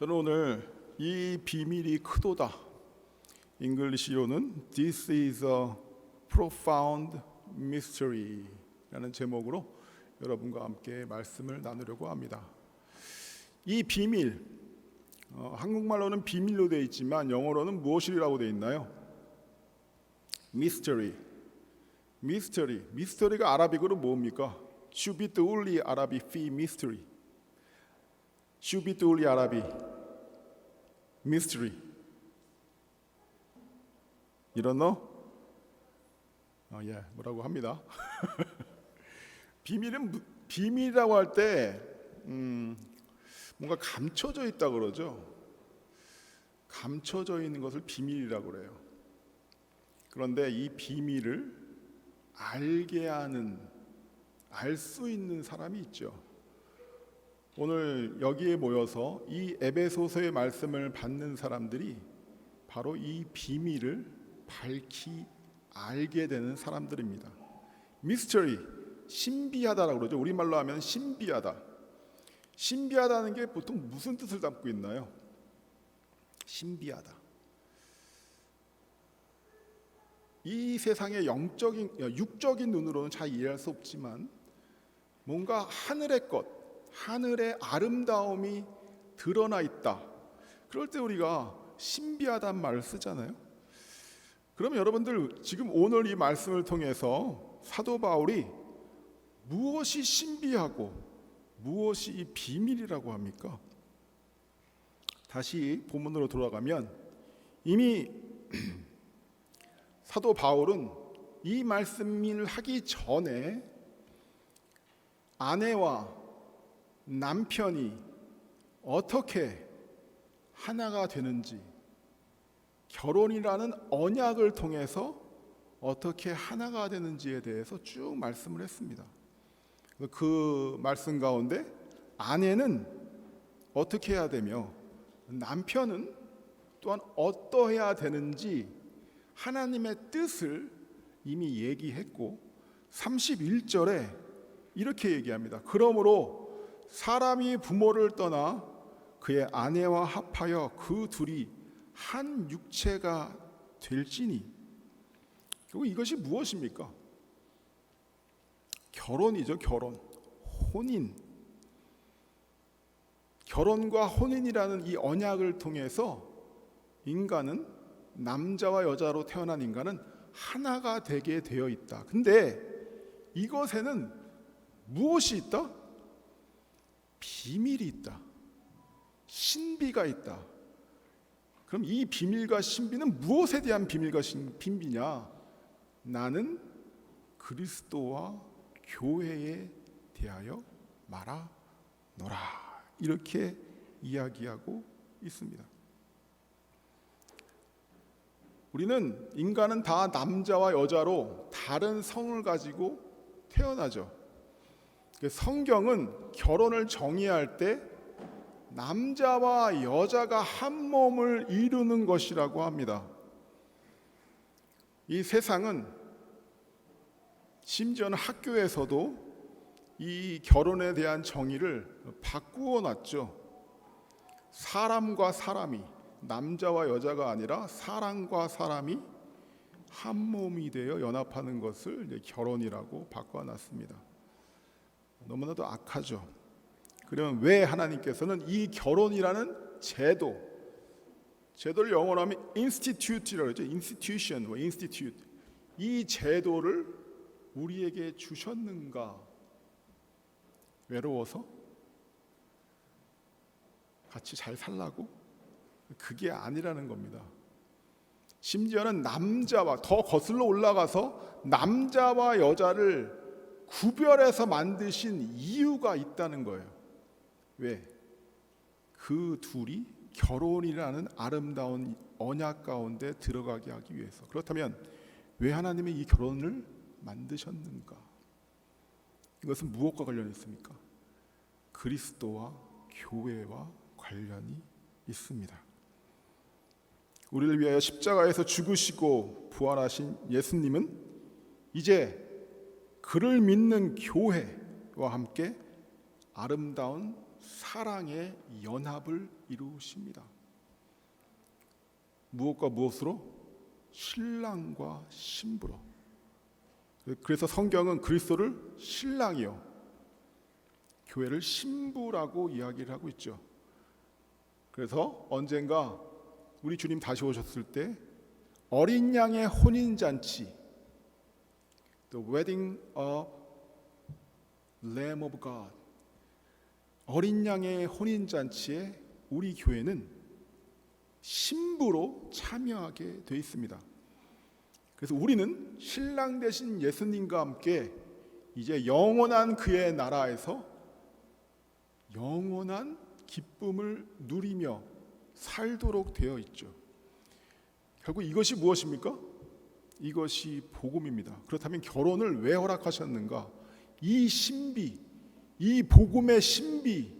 저는 오늘 이 비밀이 크도다, 잉글리시로는 This is a profound mystery 라는 제목으로 여러분과 함께 말씀을 나누려고 합니다. 이 비밀, 한국말로는 비밀로 되어 있지만 영어로는 무엇이라고 되어 있나요? Mystery. 미스터리가 아라빅어로 뭡니까? 슈비트울리 아라비 피 미스터리. 슈비트울리 아라비 미스터리. 이런 뭐라고 합니다. 비밀이라고 할 때 뭔가 감춰져 있다 그러죠. 감춰져 있는 것을 비밀이라고 그래요. 그런데 이 비밀을 알게 하는, 알 수 있는 사람이 있죠. 오늘 여기에 모여서 이 에베소서의 말씀을 받는 사람들이 바로 이 비밀을 밝히 알게 되는 사람들입니다. 미스터리, 신비하다라고 그러죠. 우리말로 하면 신비하다. 신비하다는 게 보통 무슨 뜻을 담고 있나요? 신비하다. 이 세상의 육적인 눈으로는 잘 이해할 수 없지만 뭔가 하늘의 것, 하늘의 아름다움이 드러나 있다. 그럴 때 우리가 신비하다는 말을 쓰잖아요. 그럼 여러분들 지금 오늘 이 말씀을 통해서 사도 바울이 무엇이 신비하고 무엇이 이 비밀이라고 합니까? 다시 본문으로 돌아가면 이미 사도 바울은 이 말씀을 하기 전에 아내와 남편이 어떻게 하나가 되는지, 결혼이라는 언약을 통해서 어떻게 하나가 되는지에 대해서 쭉 말씀을 했습니다. 그 말씀 가운데 아내는 어떻게 해야 되며 남편은 또한 어떠해야 되는지 하나님의 뜻을 이미 얘기했고 31절에 이렇게 얘기합니다. 그러므로 사람이 부모를 떠나 그의 아내와 합하여 그 둘이 한 육체가 될지니. 그리고 이것이 무엇입니까? 결혼이죠. 결혼, 혼인. 결혼과 혼인이라는 이 언약을 통해서 인간은, 남자와 여자로 태어난 인간은 하나가 되게 되어 있다. 근데 이것에는 무엇이 있다? 비밀이 있다. 신비가 있다. 그럼 이 비밀과 신비는 무엇에 대한 비밀과 신비냐? 나는 그리스도와 교회에 대하여 말하노라. 이렇게 이야기하고 있습니다. 우리는, 인간은 다 남자와 여자로 다른 성을 가지고 태어나죠. 성경은 결혼을 정의할 때 남자와 여자가 한 몸을 이루는 것이라고 합니다. 이 세상은, 심지어는 학교에서도 이 결혼에 대한 정의를 바꾸어 놨죠. 사람과 사람이, 남자와 여자가 아니라 사람과 사람이 한 몸이 되어 연합하는 것을 이제 결혼이라고 바꿔놨습니다. 너무나도 악하죠. 그러면 왜 하나님께서는 이 결혼이라는 제도를 영어로 하면 institute라고 하죠. institution, institute. 이 제도를 우리에게 주셨는가? 외로워서? 같이 잘 살라고? 그게 아니라는 겁니다. 심지어는 남자와, 더 거슬러 올라가서 남자와 여자를 구별해서 만드신 이유가 있다는 거예요. 왜? 그 둘이 결혼이라는 아름다운 언약 가운데 들어가게 하기 위해서. 그렇다면 왜 하나님이 이 결혼을 만드셨는가? 이것은 무엇과 관련이 있습니까? 그리스도와 교회와 관련이 있습니다. 우리를 위하여 십자가에서 죽으시고 부활하신 예수님은 이제 그를 믿는 교회와 함께 아름다운 사랑의 연합을 이루십니다. 무엇과 무엇으로? 신랑과 신부로. 그래서 성경은 그리스도를 신랑이요, 교회를 신부라고 이야기를 하고 있죠. 그래서 언젠가 우리 주님 다시 오셨을 때 어린 양의 혼인잔치, The Wedding of Lamb of God, 어린 양의 혼인잔치에 우리 교회는 신부로 참여하게 되어 있습니다. 그래서 우리는 신랑 되신 예수님과 함께 이제 영원한 그의 나라에서 영원한 기쁨을 누리며 살도록 되어 있죠. 결국 이것이 무엇입니까? 이것이 복음입니다. 그렇다면 결혼을 왜 허락하셨는가? 이 신비, 이 복음의 신비,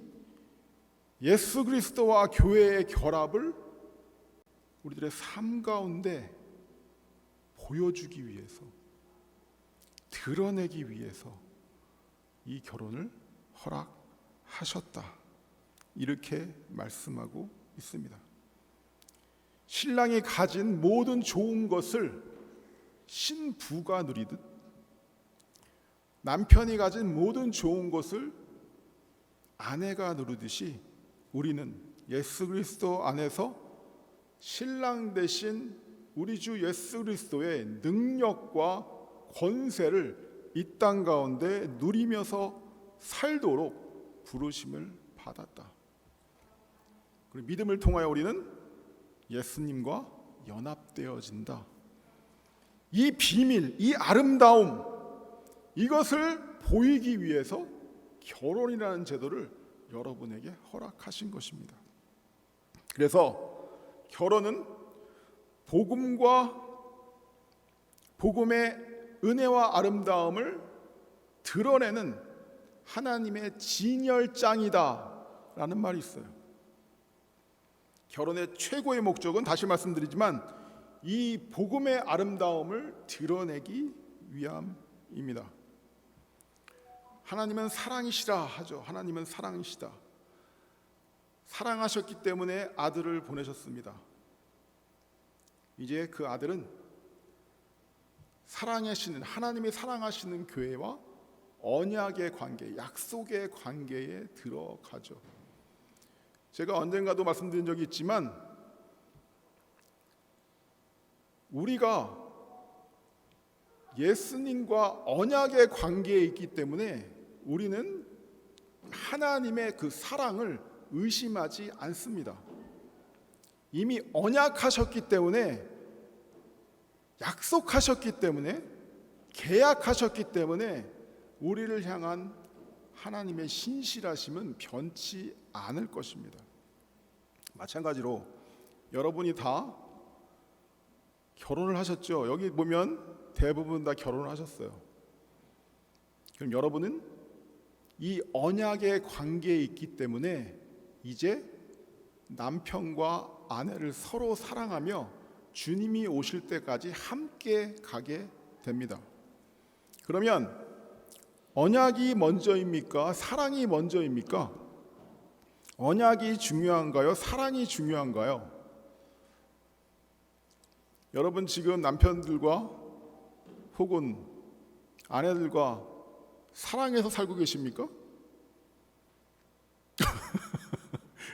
예수 그리스도와 교회의 결합을 우리들의 삶 가운데 보여주기 위해서, 드러내기 위해서 이 결혼을 허락하셨다, 이렇게 말씀하고 있습니다. 신랑이 가진 모든 좋은 것을 신부가 누리듯 남편이 가진 모든 좋은 것을 아내가 누리듯이 우리는 예수 그리스도 안에서 신랑 되신 우리 주 예수 그리스도의 능력과 권세를 이 땅 가운데 누리면서 살도록 부르심을 받았다. 그리고 믿음을 통하여 우리는 예수님과 연합되어진다. 이 비밀, 이 아름다움, 이것을 보이기 위해서 결혼이라는 제도를 여러분에게 허락하신 것입니다. 그래서 결혼은 복음의 은혜와 아름다움을 드러내는 하나님의 진열장이다라는 말이 있어요. 결혼의 최고의 목적은 다시 말씀드리지만 이 복음의 아름다움을 드러내기 위함입니다. 하나님은 사랑이시라 하죠. 하나님은 사랑이시다. 사랑하셨기 때문에 아들을 보내셨습니다. 이제 그 아들은 사랑하시는, 하나님이 사랑하시는 교회와 언약의 관계, 약속의 관계에 들어가죠. 제가 언젠가도 말씀드린 적이 있지만 우리가 예수님과 언약의 관계에 있기 때문에 우리는 하나님의 그 사랑을 의심하지 않습니다. 이미 언약하셨기 때문에, 약속하셨기 때문에, 계약하셨기 때문에 우리를 향한 하나님의 신실하심은 변치 않을 것입니다. 마찬가지로 여러분이 다 결혼을 하셨죠. 여기 보면 대부분 다 결혼을 하셨어요. 그럼 여러분은 이 언약의 관계에 있기 때문에 이제 남편과 아내를 서로 사랑하며 주님이 오실 때까지 함께 가게 됩니다. 그러면 언약이 먼저입니까? 사랑이 먼저입니까? 언약이 중요한가요? 사랑이 중요한가요? 여러분 지금 남편들과 혹은 아내들과 사랑해서 살고 계십니까?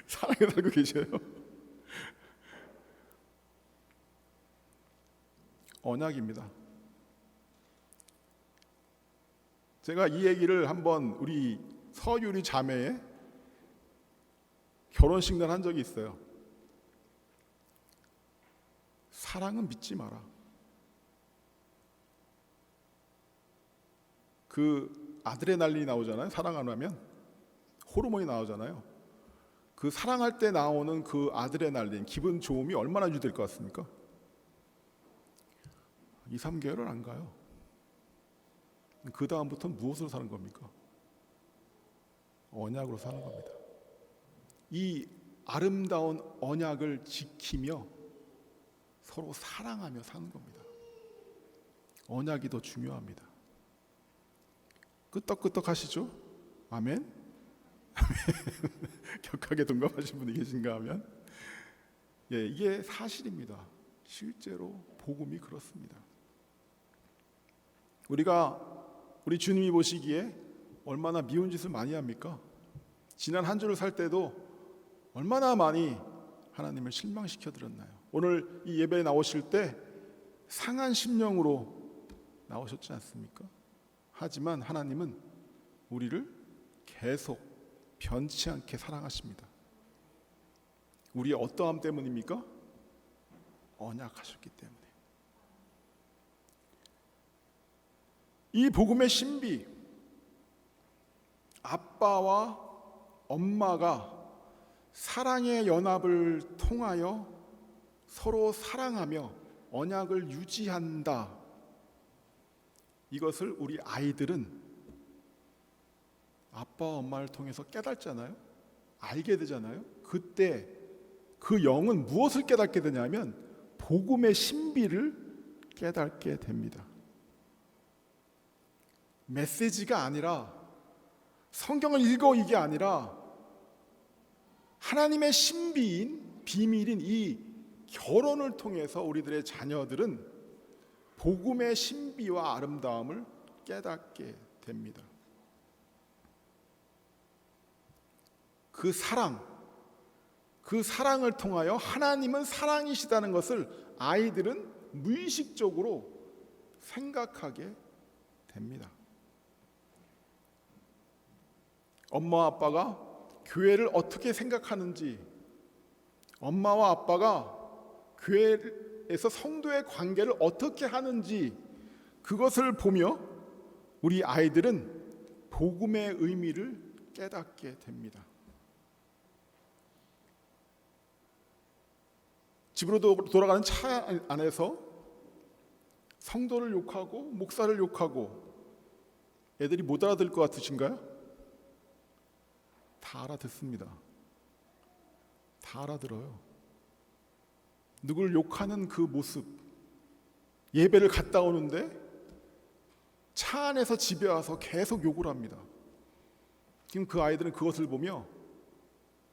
사랑해서 살고 계셔요? 언약입니다. 제가 이 얘기를 한번 우리 서유리 자매의 결혼식 날 한 적이 있어요. 사랑은 믿지 마라. 그 아드레날린이 나오잖아요. 사랑 안 하면 호르몬이 나오잖아요. 그 사랑할 때 나오는 그 아드레날린, 기분 좋음이 얼마나 유지될 것 같습니까? 2, 3개월은 안 가요. 그 다음부터는 무엇으로 사는 겁니까? 언약으로 사는 겁니다. 이 아름다운 언약을 지키며 서로 사랑하며 사는 겁니다. 언약이 더 중요합니다. 끄떡끄떡 하시죠? 아멘? 격하게 동감하신 분이 계신가 하면 이게 사실입니다. 실제로 복음이 그렇습니다. 우리 주님이 보시기에 얼마나 미운 짓을 많이 합니까? 지난 한 주를 살 때도 얼마나 많이 하나님을 실망시켜 드렸나요? 오늘 이 예배에 나오실 때 상한 심령으로 나오셨지 않습니까? 하지만 하나님은 우리를 계속 변치 않게 사랑하십니다. 우리의 어떠함 때문입니까? 언약하셨기 때문에. 이 복음의 신비, 아빠와 엄마가 사랑의 연합을 통하여 서로 사랑하며 언약을 유지한다. 이것을 우리 아이들은 아빠와 엄마를 통해서 깨닫잖아요. 알게 되잖아요. 그때 그 영은 무엇을 깨닫게 되냐면 복음의 신비를 깨닫게 됩니다. 메시지가 아니라, 성경을 읽어 이게 아니라 하나님의 신비인, 비밀인 이 결혼을 통해서 우리들의 자녀들은 복음의 신비와 아름다움을 깨닫게 됩니다. 그 사랑을 통하여 하나님은 사랑이시다는 것을 아이들은 무의식적으로 생각하게 됩니다. 엄마와 아빠가 교회를 어떻게 생각하는지, 엄마와 아빠가 교회에서 성도의 관계를 어떻게 하는지, 그것을 보며 우리 아이들은 복음의 의미를 깨닫게 됩니다. 집으로 돌아가는 차 안에서 성도를 욕하고 목사를 욕하고 애들이 못 알아들 것 같으신가요? 다 알아듣습니다. 다 알아들어요. 누굴 욕하는 그 모습, 예배를 갔다 오는데 차 안에서 집에 와서 계속 욕을 합니다. 지금 그 아이들은 그것을 보며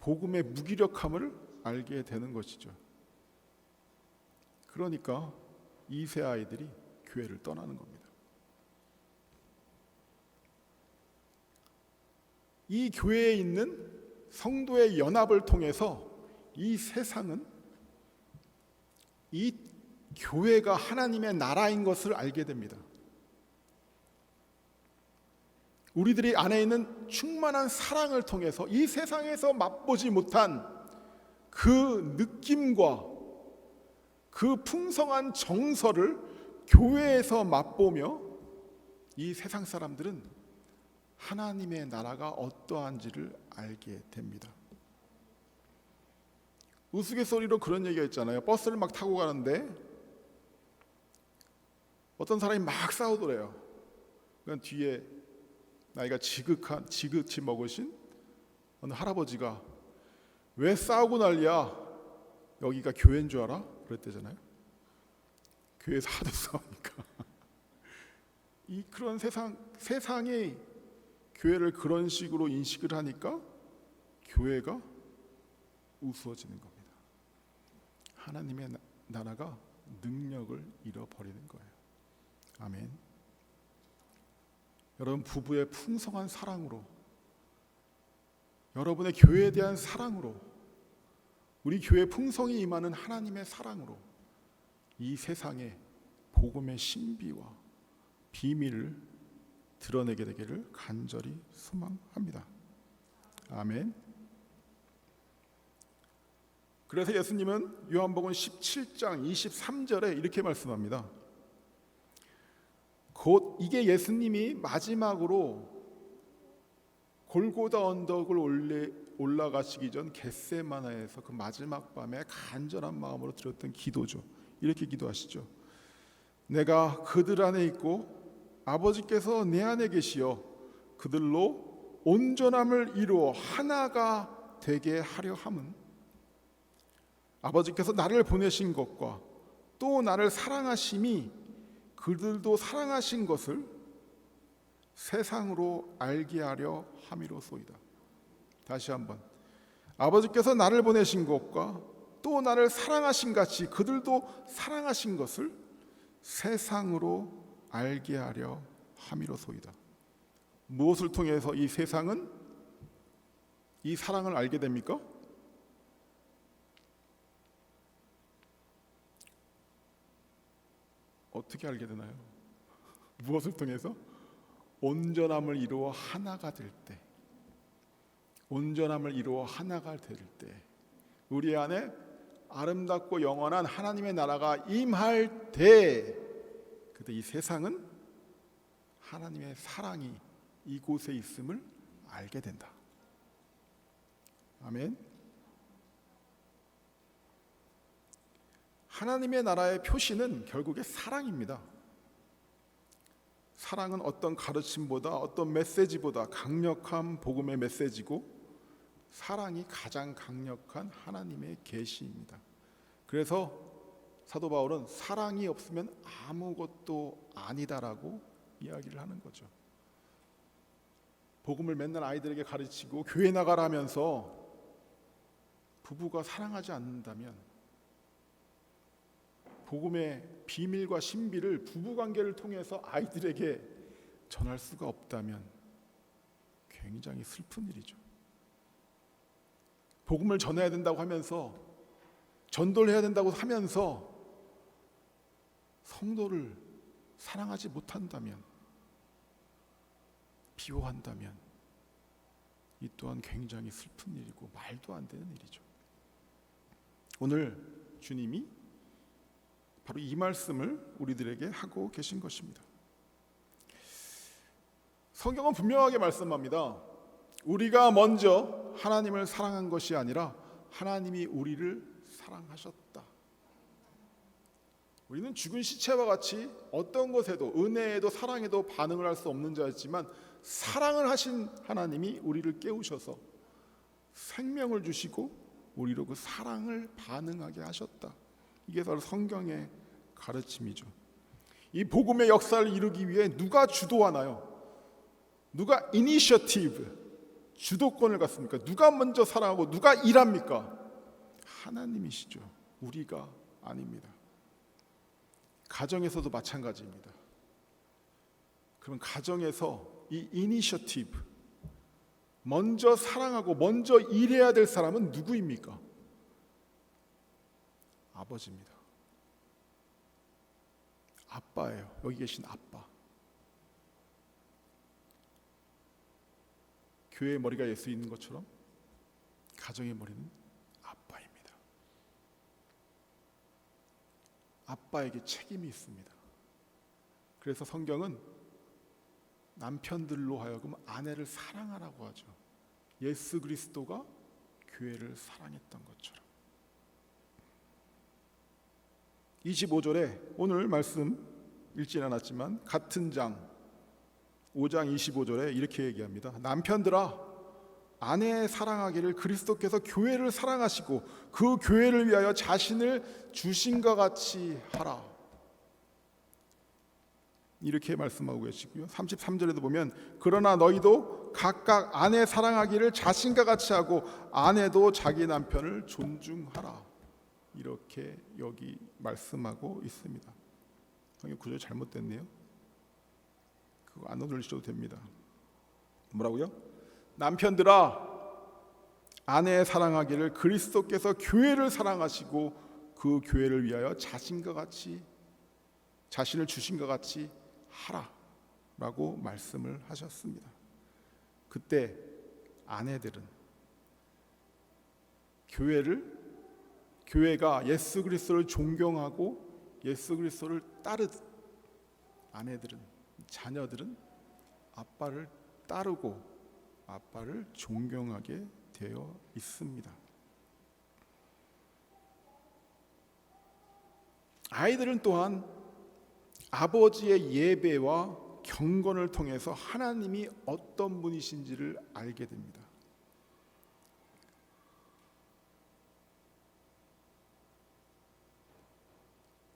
복음의 무기력함을 알게 되는 것이죠. 그러니까 이 세 아이들이 교회를 떠나는 겁니다. 이 교회에 있는 성도의 연합을 통해서 이 세상은 이 교회가 하나님의 나라인 것을 알게 됩니다. 우리들이 안에 있는 충만한 사랑을 통해서 이 세상에서 맛보지 못한 그 느낌과 그 풍성한 정서를 교회에서 맛보며 이 세상 사람들은 하나님의 나라가 어떠한지를 알게 됩니다. 우스갯소리로 그런 얘기가 있잖아요. 버스를 막 타고 가는데 어떤 사람이 막 싸우더래요. 그러니까 뒤에 나이가 지긋이 먹으신 어느 할아버지가 왜 싸우고 난리야? 여기가 교회인 줄 알아? 그랬대잖아요. 교회에서 하도 싸우니까. 그런 세상이 교회를 그런 식으로 인식을 하니까 교회가 우스워지는 겁니다. 하나님의 나라가 능력을 잃어버리는 거예요. 아멘. 여러분, 부부의 풍성한 사랑으로, 여러분의 교회에 대한 사랑으로, 우리 교회 풍성이 임하는 하나님의 사랑으로 이 세상에 복음의 신비와 비밀을 드러내게 되기를 간절히 소망합니다. 아멘. 그래서 예수님은 요한복음 17장 23절에 이렇게 말씀합니다. 곧 이게 예수님이 마지막으로 골고다 언덕을 올라가시기 전 겟세마네에서 그 마지막 밤에 간절한 마음으로 드렸던 기도죠. 이렇게 기도하시죠. 내가 그들 안에 있고 아버지께서 내 안에 계시어 그들로 온전함을 이루어 하나가 되게 하려 함은 아버지께서 나를 보내신 것과 또 나를 사랑하심이 그들도 사랑하신 것을 세상으로 알게 하려 함이로소이다. 다시 한번, 아버지께서 나를 보내신 것과 또 나를 사랑하신 같이 그들도 사랑하신 것을 세상으로 알게 하려 함이로소이다. 무엇을 통해서 이 세상은 이 사랑을 알게 됩니까? 어떻게 알게 되나요? 무엇을 통해서? 온전함을 이루어 하나가 될 때, 온전함을 이루어 하나가 될 때, 우리 안에 아름답고 영원한 하나님의 나라가 임할 때, 그때 이 세상은 하나님의 사랑이 이곳에 있음을 알게 된다. 아멘. 하나님의 나라의 표시는 결국에 사랑입니다. 사랑은 어떤 가르침보다, 어떤 메시지보다 강력한 복음의 메시지고, 사랑이 가장 강력한 하나님의 계시입니다. 그래서 사도 바울은 사랑이 없으면 아무것도 아니다라고 이야기를 하는 거죠. 복음을 맨날 아이들에게 가르치고 교회 나가라면서 부부가 사랑하지 않는다면, 복음의 비밀과 신비를 부부관계를 통해서 아이들에게 전할 수가 없다면 굉장히 슬픈 일이죠. 복음을 전해야 된다고 하면서, 전도를 해야 된다고 하면서 성도를 사랑하지 못한다면, 비호한다면 이 또한 굉장히 슬픈 일이고 말도 안 되는 일이죠. 오늘 주님이 바로 이 말씀을 우리들에게 하고 계신 것입니다. 성경은 분명하게 말씀합니다. 우리가 먼저 하나님을 사랑한 것이 아니라 하나님이 우리를 사랑하셨다. 우리는 죽은 시체와 같이 어떤 것에도, 은혜에도 사랑에도 반응을 할 수 없는 자였지만, 사랑을 하신 하나님이 우리를 깨우셔서 생명을 주시고 우리로 그 사랑을 반응하게 하셨다. 이게 바로 성경의 가르침이죠. 이 복음의 역사를 이루기 위해 누가 주도하나요? 누가 이니셔티브, 주도권을 갖습니까? 누가 먼저 사랑하고 누가 일합니까? 하나님이시죠. 우리가 아닙니다. 가정에서도 마찬가지입니다. 그럼 가정에서 이 이니셔티브, 먼저 사랑하고 먼저 일해야 될 사람은 누구입니까? 아버지입니다. 아빠예요. 여기 계신 아빠. 교회의 머리가 예수 있는 것처럼 가정의 머리는 아빠입니다. 아빠에게 책임이 있습니다. 그래서 성경은 남편들로 하여금 아내를 사랑하라고 하죠. 예수 그리스도가 교회를 사랑했던 것처럼. 25절에 오늘 말씀 읽진 않았지만 같은 장 5장 25절에 이렇게 얘기합니다. 남편들아, 아내 사랑하기를 그리스도께서 교회를 사랑하시고 그 교회를 위하여 자신을 주신 것 같이 하라. 이렇게 말씀하고 계시고요. 33절에도 보면 그러나 너희도 각각 아내 사랑하기를 자신과 같이 하고 아내도 자기 남편을 존중하라. 이렇게 여기 말씀하고 있습니다. 성경 구조 잘못됐네요. 그거 안 올리셔도 됩니다. 뭐라고요? 남편들아, 아내 사랑하기를 그리스도께서 교회를 사랑하시고 그 교회를 위하여 자신과 같이, 자신을 주신 것 같이 하라라고 말씀을 하셨습니다. 그때 아내들은 교회가 예수 그리스도를 존경하고 예수 그리스도를 따르듯, 아내들은, 자녀들은 아빠를 따르고 아빠를 존경하게 되어 있습니다. 아이들은 또한 아버지의 예배와 경건을 통해서 하나님이 어떤 분이신지를 알게 됩니다.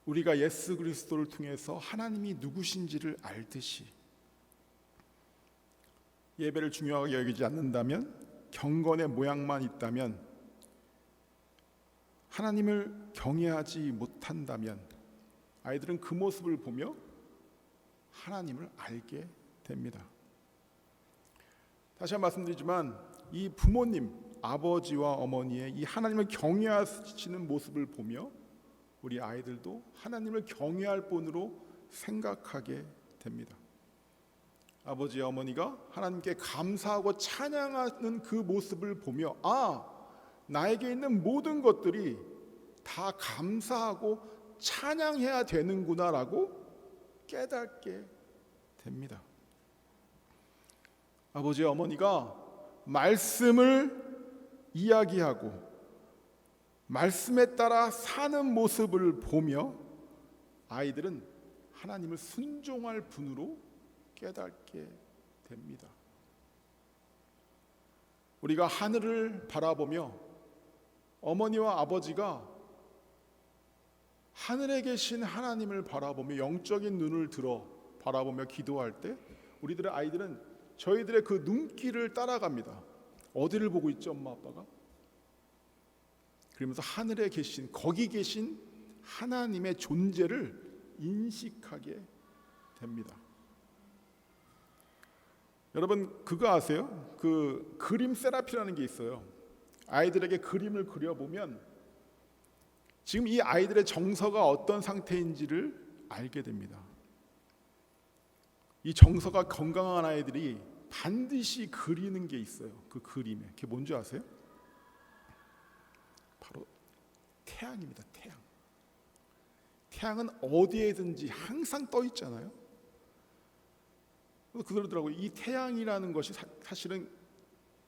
우리가 예수 그리스도를 통해서 하나님이 누구신지를 알듯이 예배를 중요하게 여기지 않는다면 경건의 모양만 있다면, 하나님을 경외하지 못한다면 아이들은 그 모습을 보며 하나님을 알게 됩니다. 다시 한번 말씀드리지만 이 부모님, 아버지와 어머니의 이 하나님을 경외하시는 모습을 보며 우리 아이들도 하나님을 경외할 본으로 생각하게 됩니다. 아버지와 어머니가 하나님께 감사하고 찬양하는 그 모습을 보며 나에게 있는 모든 것들이 다 감사하고 찬양해야 되는구나라고 깨닫게 됩니다. 아버지와 어머니가 말씀을 이야기하고 말씀에 따라 사는 모습을 보며 아이들은 하나님을 순종할 분으로 깨닫게 됩니다. 우리가 하늘을 바라보며 어머니와 아버지가 하늘에 계신 하나님을 바라보며 영적인 눈을 들어 바라보며 기도할 때 우리들의 아이들은 저희들의 그 눈길을 따라갑니다. 어디를 보고 있죠, 엄마 아빠가? 그러면서 하늘에 계신, 거기 계신 하나님의 존재를 인식하게 됩니다. 여러분 그거 아세요? 그 그림 세라피라는 게 있어요. 아이들에게 그림을 그려보면 지금 이 아이들의 정서가 어떤 상태인지를 알게 됩니다. 이 정서가 건강한 아이들이 반드시 그리는 게 있어요. 그 그림에. 그게 뭔지 아세요? 바로 태양입니다. 태양. 태양은 어디에든지 항상 떠 있잖아요. 그러더라고요. 이 태양이라는 것이 사실은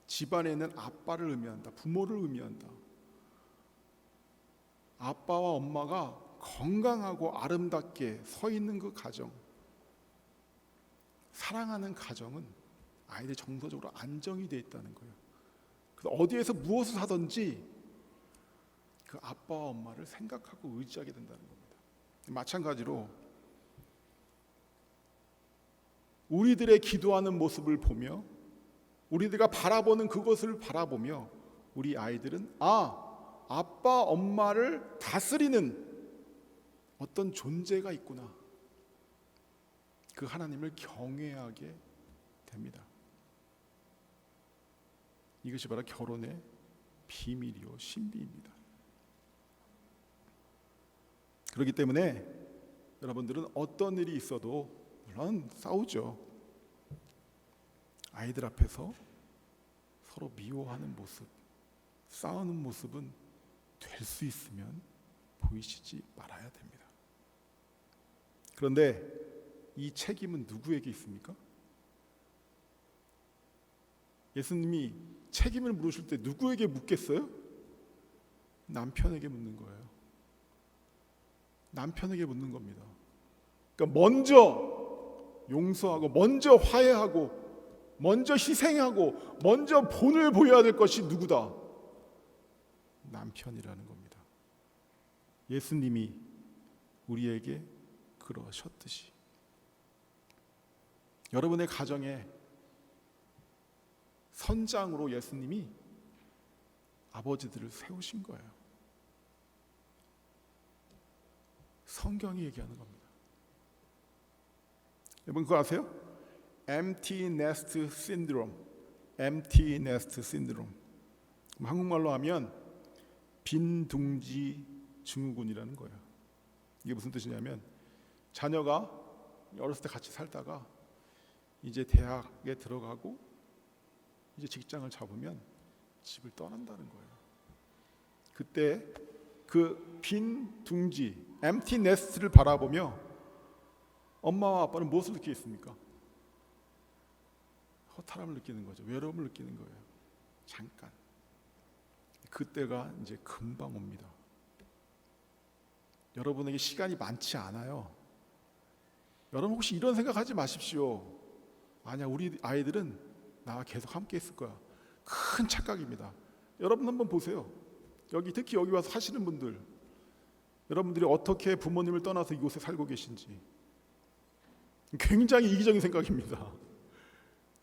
집안에 있는 아빠를 의미한다. 부모를 의미한다. 아빠와 엄마가 건강하고 아름답게 서 있는 그 가정, 사랑하는 가정은 아이들 정서적으로 안정이 되어 있다는 거예요. 그래서 어디에서 무엇을 하든지 그 아빠와 엄마를 생각하고 의지하게 된다는 겁니다. 마찬가지로 우리들의 기도하는 모습을 보며 우리들과 바라보는 그것을 바라보며 우리 아이들은 아빠 엄마를 다스리는 어떤 존재가 있구나, 그 하나님을 경외하게 됩니다. 이것이 바로 결혼의 비밀이요 신비입니다. 그렇기 때문에 여러분들은 어떤 일이 있어도 물론 싸우죠. 아이들 앞에서 서로 미워하는 모습, 싸우는 모습은 될 수 있으면 보이시지 말아야 됩니다. 그런데 이 책임은 누구에게 있습니까? 예수님이 책임을 물으실 때 누구에게 묻겠어요? 남편에게 묻는 거예요. 남편에게 묻는 겁니다. 그러니까 먼저 용서하고 먼저 화해하고 먼저 희생하고 먼저 본을 보여야 될 것이 누구다? 남편이라는 겁니다. 예수님이 우리에게 그러셨듯이 여러분의 가정에 선장으로 예수님이 아버지들을 세우신 거예요. 성경이 얘기하는 겁니다. 여러분 그거 아세요? Empty Nest Syndrome. Empty Nest Syndrome. 한국말로 하면 빈둥지 증후군이라는 거예요. 이게 무슨 뜻이냐면 자녀가 어렸을 때 같이 살다가 이제 대학에 들어가고 이제 직장을 잡으면 집을 떠난다는 거예요. 그때 그 빈 둥지, empty nest를 바라보며 엄마와 아빠는 무엇을 느끼겠습니까? 허탈함을 느끼는 거죠. 외로움을 느끼는 거예요. 잠깐. 그때가 이제 금방 옵니다. 여러분에게 시간이 많지 않아요. 여러분 혹시 이런 생각하지 마십시오. 아니야, 우리 아이들은 나와 계속 함께 있을 거야. 큰 착각입니다. 여러분 한번 보세요. 특히 여기 와서 사시는 분들, 여러분들이 어떻게 부모님을 떠나서 이곳에 살고 계신지 굉장히 이기적인 생각입니다.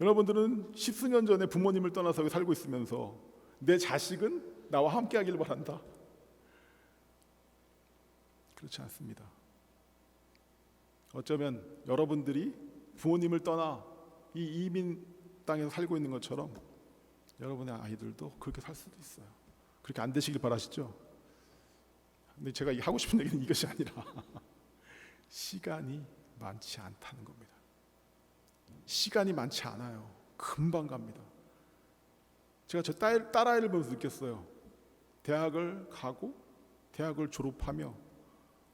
여러분들은 십수년 전에 부모님을 떠나서 여기 살고 있으면서 내 자식은 나와 함께 하길 바란다. 그렇지 않습니다. 어쩌면 여러분들이 부모님을 떠나 이 이민 땅에서 살고 있는 것처럼 여러분의 아이들도 그렇게 살 수도 있어요. 그렇게 안 되시길 바라시죠? 근데 제가 하고 싶은 얘기는 이것이 아니라 시간이 많지 않다는 겁니다. 시간이 많지 않아요. 금방 갑니다. 제가 저 딸아이를 보면서 느꼈어요. 대학을 가고 대학을 졸업하며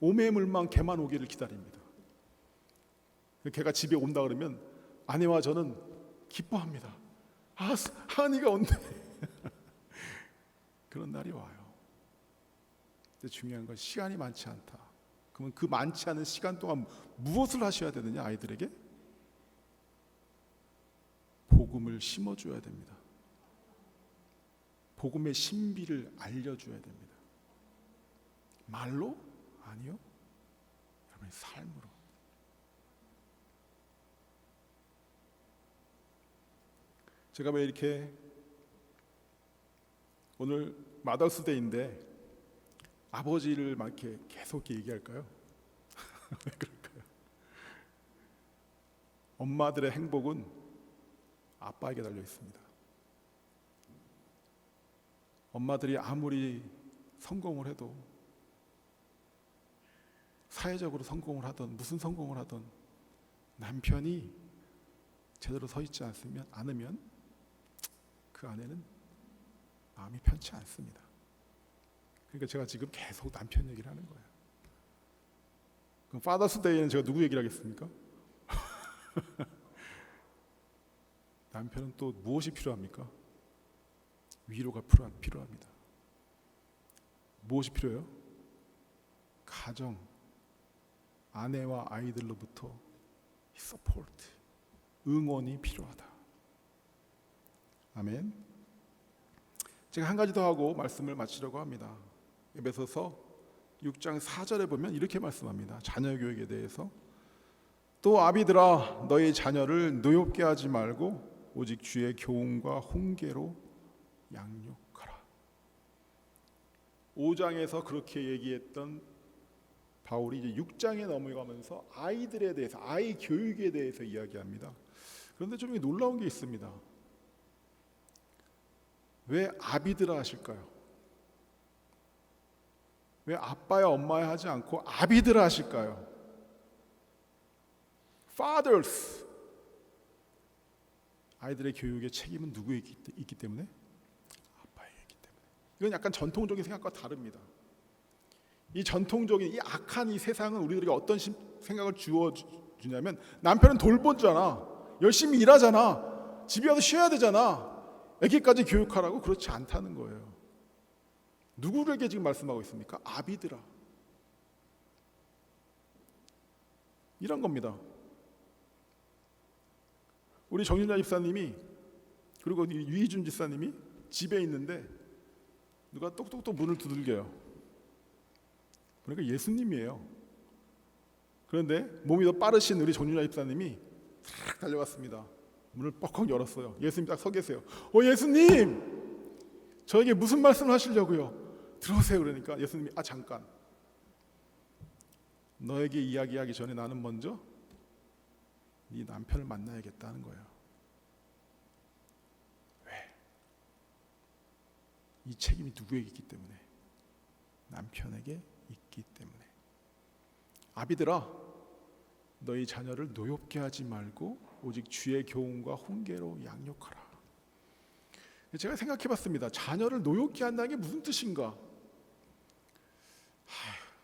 오매물망 걔만 오기를 기다립니다. 걔가 집에 온다 그러면 아내와 저는 기뻐합니다. 아, 하은이가 온대. 그런 날이 와요. 근데 중요한 건 시간이 많지 않다. 그러면 그 많지 않은 시간 동안 무엇을 하셔야 되느냐? 아이들에게 복음을 심어줘야 됩니다. 복음의 신비를 알려줘야 됩니다. 말로? 아니요. 여러분의 삶으로. 제가 왜 이렇게 오늘 마더스데이인데 아버지를 막 이렇게 계속 얘기할까요? 왜 그럴까요? 엄마들의 행복은 아빠에게 달려 있습니다. 엄마들이 아무리 성공을 해도 사회적으로 성공을 하던 무슨 성공을 하던 남편이 제대로 서 있지 않으면 그 아내는 마음이 편치 않습니다. 그러니까 제가 지금 계속 남편 얘기를 하는 거예요. 그럼 파더스데이는 제가 누구 얘기를 하겠습니까? 남편은 또 무엇이 필요합니까? 위로가 필요합니다. 무엇이 필요해요? 가정, 아내와 아이들로부터 서포트, 응원이 필요하다. 아멘. 제가 한 가지 더 하고 말씀을 마치려고 합니다. 에베소서 6장 4절에 보면 이렇게 말씀합니다. 자녀 교육에 대해서 또 아비들아 너희 자녀를 노엽게 하지 말고 오직 주의 교훈과 훈계로 양육하라. 5장에서 그렇게 얘기했던 바울이 이제 6장에 넘어가면서 아이들에 대해서, 아이 교육에 대해서 이야기합니다. 그런데 좀 놀라운 게 있습니다. 왜 아비들아 하실까요? 왜 아빠야 엄마야 하지 않고 아비들아 하실까요? Fathers. 아이들의 교육의 책임은 누구에게 있기 때문에? 아빠에게 있기 때문에. 이건 약간 전통적인 생각과 다릅니다. 이 전통적인 이 악한 이 세상은 우리들에게 어떤 생각을 주냐면 남편은 돌보잖아, 열심히 일하잖아, 집에 와서 쉬어야 되잖아, 애기까지 교육하라고. 그렇지 않다는 거예요. 누구에게 지금 말씀하고 있습니까? 아비들아. 이런 겁니다. 우리 정윤자 집사님이 그리고 유희준 집사님이 집에 있는데 누가 똑똑똑 문을 두들겨요. 그러니까 예수님이에요. 그런데 몸이 더 빠르신 우리 정윤자 집사님이 싹 달려갔습니다. 문을 뻑뻑 열었어요. 예수님 딱 서 계세요. 예수님, 저에게 무슨 말씀을 하시려고요? 들어오세요. 그러니까 예수님이 잠깐, 너에게 이야기하기 전에 나는 먼저 네 남편을 만나야겠다는 거예요. 왜? 이 책임이 누구에게 있기 때문에? 남편에게 있기 때문에. 아비들아, 너희 자녀를 노엽게 하지 말고 오직 주의 교훈과 훈계로 양육하라. 제가 생각해봤습니다. 자녀를 노엽게 한다는 게 무슨 뜻인가?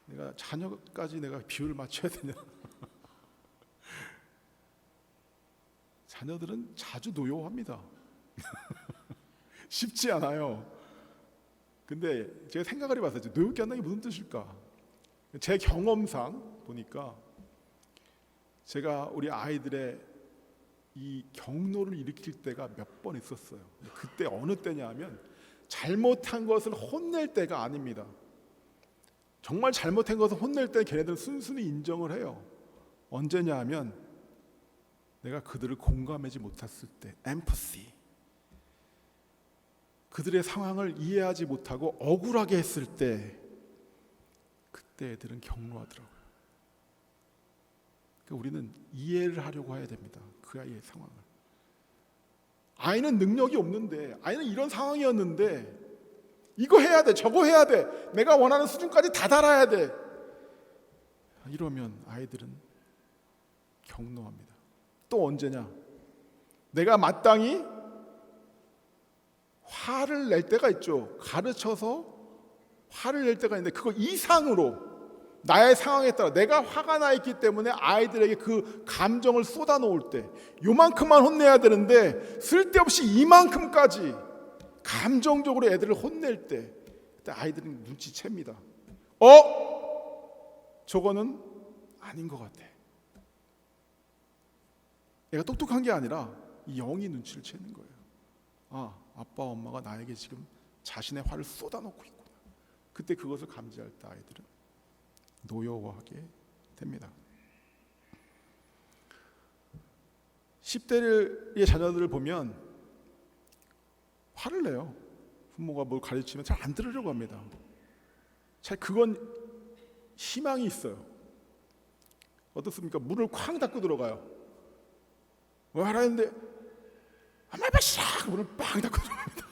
내가 자녀까지 내가 비율을 맞춰야 되냐? 자녀들은 자주 노여워합니다. 쉽지 않아요. 근데 제가 생각을 해봤어요. 노엽게 한다는 게 무슨 뜻일까? 제 경험상 보니까 제가 우리 아이들의 이 경로를 일으킬 때가 몇 번 있었어요. 그때 어느 때냐 하면 잘못한 것을 혼낼 때가 아닙니다. 정말 잘못한 것을 혼낼 때 걔네들은 순순히 인정을 해요. 언제냐 하면 내가 그들을 공감하지 못했을 때, 엠퍼시, 그들의 상황을 이해하지 못하고 억울하게 했을 때, 그때 애들은 격노하더라고요. 그러니까 우리는 이해를 하려고 해야 됩니다. 그 아이의 상황을. 아이는 능력이 없는데, 아이는 이런 상황이었는데 이거 해야 돼, 저거 해야 돼, 내가 원하는 수준까지 다 달아야 돼, 이러면 아이들은 격노합니다. 또 언제냐? 내가 마땅히 화를 낼 때가 있죠. 가르쳐서 화를 낼 때가 있는데 그거 이상으로 나의 상황에 따라 내가 화가 나 있기 때문에 아이들에게 그 감정을 쏟아놓을 때, 요만큼만 혼내야 되는데 쓸데없이 이만큼까지 감정적으로 애들을 혼낼 때, 그때 아이들은 눈치챕니다. 저거는 아닌 것 같아. 얘가 똑똑한 게 아니라 이 영이 눈치를 채는 거예요. 아빠 엄마가 나에게 지금 자신의 화를 쏟아놓고 있구나. 그때 그것을 감지할 때 아이들은 노여워하게 됩니다. 10대의 자녀들을 보면 화를 내요. 부모가 뭘 가르치면 잘 안 들으려고 합니다. 그건 희망이 있어요. 어떻습니까? 문을 쾅 닫고 들어가요. 뭐 하라는데 막 문을 빵 닫고 들어갑니다.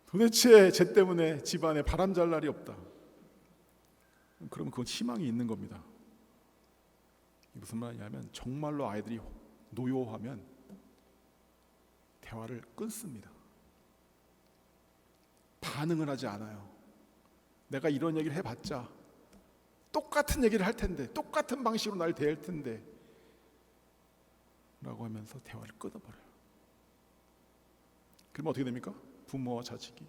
도대체 쟤 때문에 집안에 바람 잘 날이 없다. 그러면 그건 희망이 있는 겁니다. 무슨 말이냐면 정말로 아이들이 노여워하면 대화를 끊습니다. 반응을 하지 않아요. 내가 이런 얘기를 해봤자 똑같은 얘기를 할 텐데, 똑같은 방식으로 날 대할 텐데 라고 하면서 대화를 끊어버려요. 그러면 어떻게 됩니까? 부모와 자식이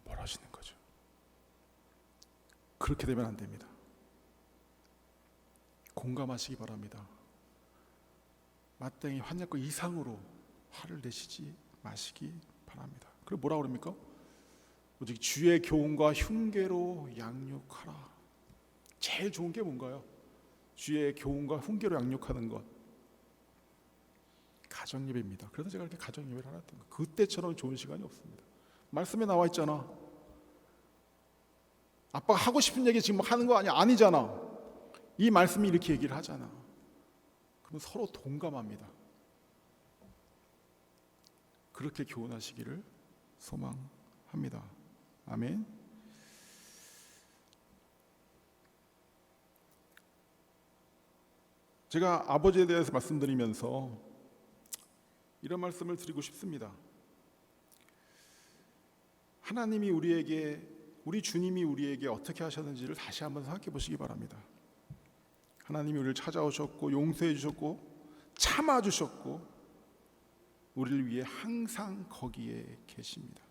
멀어지는 거죠. 그렇게 되면 안 됩니다. 공감하시기 바랍니다. 마땅히 화낼 것 이상으로 화를 내시지 마시기 바랍니다. 그리고 뭐라고 그럽니까? 오직 주의 교훈과 흉계로 양육하라. 제일 좋은 게 뭔가요? 주의 교훈과 흉계로 양육하는 것. 가정예배입니다. 그래서 제가 이렇게 가정예배를 하라 했던 거예요. 그때처럼 좋은 시간이 없습니다. 말씀에 나와 있잖아. 아빠가 하고 싶은 얘기 지금 하는 거 아니야? 아니잖아. 이 말씀이 이렇게 얘기를 하잖아. 그러면 서로 동감합니다. 그렇게 교훈하시기를 소망합니다. 아멘. 제가 아버지에 대해서 말씀드리면서 이런 말씀을 드리고 싶습니다. 하나님이 우리 주님이 우리에게 어떻게 하셨는지를 다시 한번 생각해 보시기 바랍니다. 하나님이 우리를 찾아오셨고 용서해 주셨고 참아 주셨고 우리를 위해 항상 거기에 계십니다.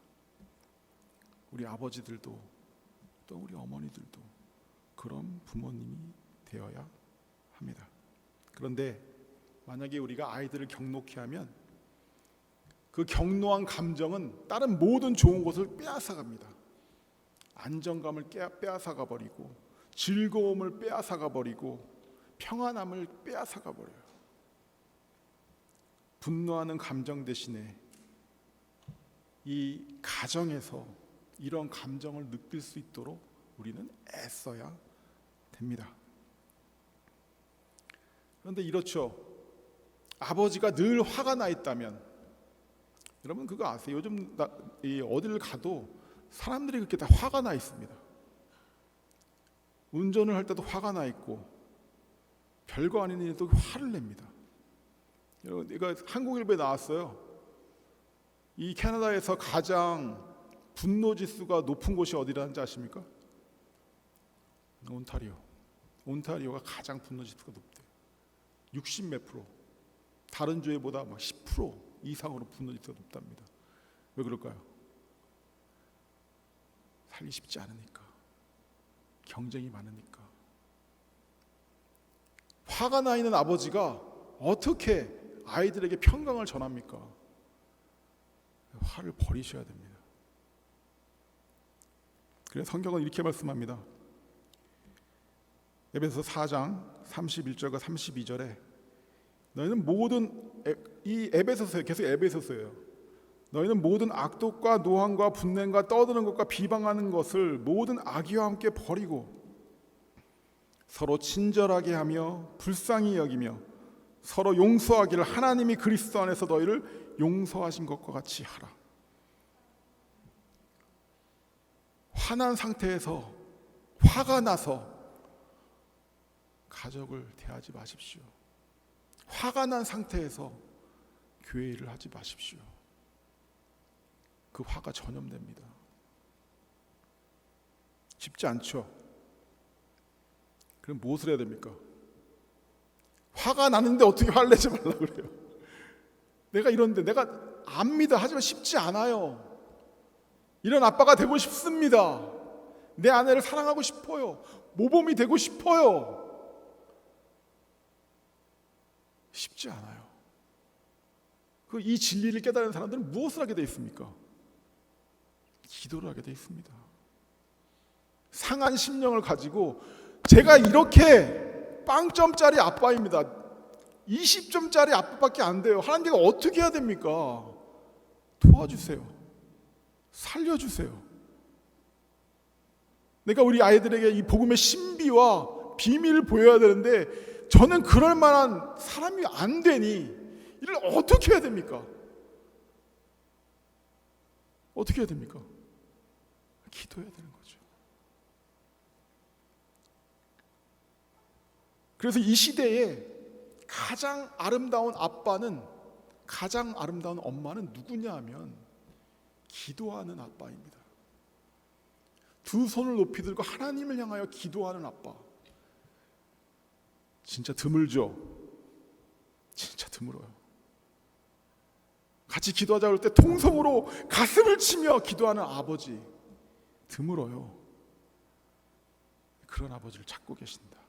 우리 아버지들도 또 우리 어머니들도 그런 부모님이 되어야 합니다. 그런데 만약에 우리가 아이들을 격노케 하면 그 격노한 감정은 다른 모든 좋은 것을 빼앗아갑니다. 안정감을 빼앗아가 버리고 즐거움을 빼앗아가 버리고 평안함을 빼앗아가 버려요. 분노하는 감정 대신에 이 가정에서 이런 감정을 느낄 수 있도록 우리는 애써야 됩니다. 그런데 이렇죠. 아버지가 늘 화가 나 있다면, 여러분 그거 아세요? 요즘 어디를 가도 사람들이 그렇게 다 화가 나 있습니다. 운전을 할 때도 화가 나 있고 별거 아닌 일도 화를 냅니다. 여러분, 내가 한국일보에 나왔어요. 이 캐나다에서 가장 분노 지수가 높은 곳이 어디라는지 아십니까? 온타리오가 가장 분노 지수가 높대요. 60 몇 프로. 다른 주에보다 막 10% 이상으로 분노 지수가 높답니다. 왜 그럴까요? 살기 쉽지 않으니까. 경쟁이 많으니까. 화가 나 있는 아버지가 어떻게 아이들에게 평강을 전합니까? 화를 버리셔야 됩니다. 그래서 성경은 이렇게 말씀합니다. 에베소서 4장 31절과 32절에 너희는 모든 이 에베소서에 계속 에베소서예요. 너희는 모든 악독과 노함과 분냄과 떠드는 것과 비방하는 것을 모든 악의와 함께 버리고 서로 친절하게 하며 불쌍히 여기며 서로 용서하기를 하나님이 그리스도 안에서 너희를 용서하신 것과 같이 하라. 화난 상태에서 화가 나서 가족을 대하지 마십시오. 화가 난 상태에서 교회 일을 하지 마십시오. 그 화가 전염됩니다. 쉽지 않죠. 그럼 무엇을 해야 됩니까? 화가 나는데 어떻게 화를 내지 말라고 그래요? 내가 이런데 내가 압니다. 하지만 쉽지 않아요. 이런 아빠가 되고 싶습니다. 내 아내를 사랑하고 싶어요. 모범이 되고 싶어요. 쉽지 않아요. 이 진리를 깨달은 사람들은 무엇을 하게 돼 있습니까? 기도를 하게 돼 있습니다. 상한 심령을 가지고 제가 이렇게 빵점짜리 아빠입니다. 20점짜리 아빠밖에 안 돼요. 하나님, 내가 어떻게 해야 됩니까? 도와주세요. 살려주세요. 내가 우리 아이들에게 이 복음의 신비와 비밀을 보여야 되는데 저는 그럴 만한 사람이 안 되니 이를 어떻게 해야 됩니까? 어떻게 해야 됩니까? 기도해야 되는 거죠. 그래서 이 시대에 가장 아름다운 아빠는, 가장 아름다운 엄마는 누구냐 하면 기도하는 아빠입니다. 두 손을 높이 들고 하나님을 향하여 기도하는 아빠. 진짜 드물죠? 진짜 드물어요. 같이 기도하자 그럴 때 통성으로 가슴을 치며 기도하는 아버지, 드물어요. 그런 아버지를 찾고 계신다.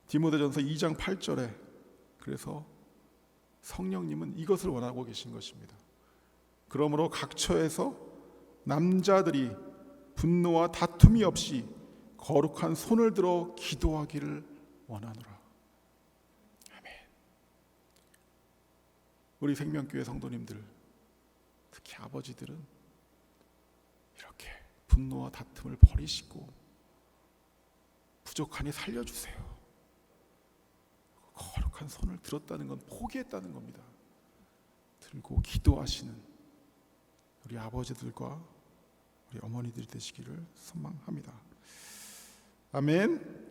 디모데전서 2장 8절에 그래서 성령님은 이것을 원하고 계신 것입니다. 그러므로 각 처에서 남자들이 분노와 다툼이 없이 거룩한 손을 들어 기도하기를 원하노라. 아멘. 우리 생명교회 성도님들, 특히 아버지들은 이렇게 분노와 다툼을 버리시고 부족하니 살려주세요. 거룩한 손을 들었다는 건 포기했다는 겁니다. 들고 기도하시는 우리 아버지들과 우리 어머니들이 되시기를 소망합니다. 아멘.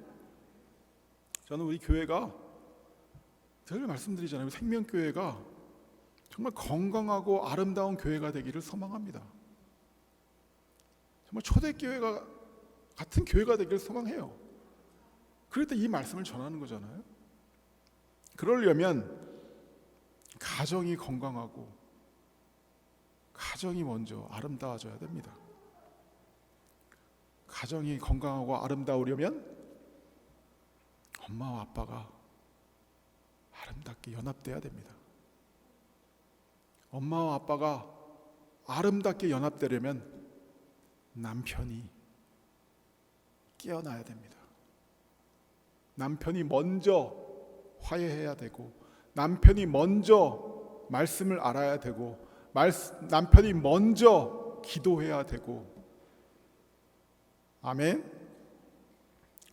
저는 우리 교회가 늘 말씀드리잖아요. 생명교회가 정말 건강하고 아름다운 교회가 되기를 소망합니다. 정말 초대교회가 같은 교회가 되기를 소망해요. 그럴 때 이 말씀을 전하는 거잖아요. 그러려면 가정이 건강하고 가정이 먼저 아름다워져야 됩니다. 가정이 건강하고 아름다우려면 엄마와 아빠가 아름답게 연합돼야 됩니다. 엄마와 아빠가 아름답게 연합되려면 남편이 깨어나야 됩니다. 남편이 먼저 화해해야 되고, 남편이 먼저 말씀을 알아야 되고, 남편이 먼저 기도해야 되고. 아멘.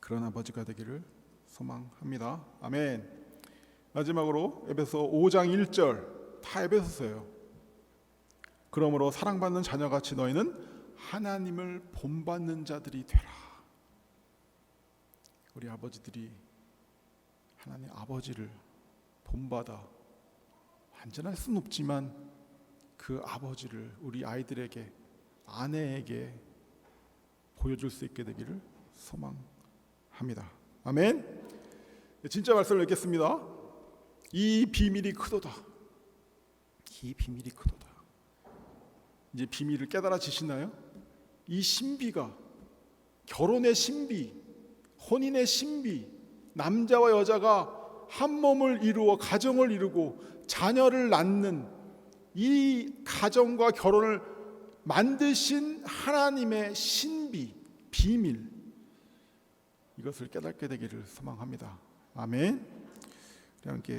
그런 아버지가 되기를 소망합니다. 아멘. 마지막으로 에베소 5장 1절, 다 에베소서예요. 그러므로 사랑받는 자녀같이 너희는 하나님을 본받는 자들이 되라. 우리 아버지들이 하나님 아버지를 본받아 완전할 수는 없지만 그 아버지를 우리 아이들에게, 아내에게 보여줄 수 있게 되기를 소망합니다. 아멘. 진짜 말씀을 읽겠습니다. 이 비밀이 크도다. 이 비밀이 크도다. 이제 비밀을 깨달아지시나요? 이 신비가, 결혼의 신비, 혼인의 신비, 남자와 여자가 한 몸을 이루어 가정을 이루고 자녀를 낳는 이 가정과 결혼을 만드신 하나님의 신비, 비밀, 이것을 깨닫게 되기를 소망합니다. 아멘. 우리 함께